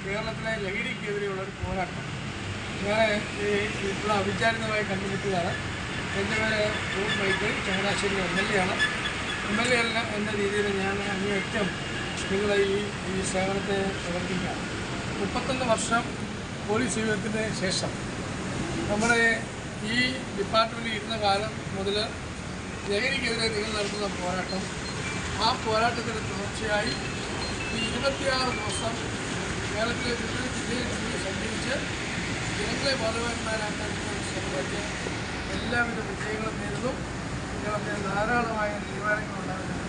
കേരളത്തിലെ ലഹരിക്കെതിരെയുള്ളൊരു പോരാട്ടം ഞാൻ ഇപ്പോൾ അവിചാരിതമായി കണ്ടുപിടിച്ചതാണ്. എൻ്റെ പേര് റൂട്ട് മൈക്കിൾ, ചങ്ങനാശ്ശേരി MLA ആണ്. MLA അല്ല എന്ന രീതിയിൽ ഞാൻ അങ്ങേയറ്റം നിങ്ങളെ ഈ സേവനത്തെ പ്രവർത്തിക്കുകയാണ്. 31 വർഷം പോലീസ് ജീവിതത്തിന് ശേഷം നമ്മുടെ ഈ ഡിപ്പാർട്ട്മെൻറ്റിൽ ഇരുന്ന കാലം മുതൽ ലഹരിക്കെതിരെ നിങ്ങൾ നടത്തുന്ന പോരാട്ടം, ആ പോരാട്ടത്തിന് തുടർച്ചയായി ഈ 26 ദിവസം കേരളത്തിലെ വിവിധ ജില്ലയിൽ സഞ്ചരിച്ച് ജനങ്ങളെ ബോധവാന്മാരാക്കാൻ ശ്രമിച്ച് എല്ലാവിധ വിജയങ്ങളും നേരിടും. കേരളത്തിൽ ധാരാളമായ തീരുമാനങ്ങളുണ്ടാകുന്നു.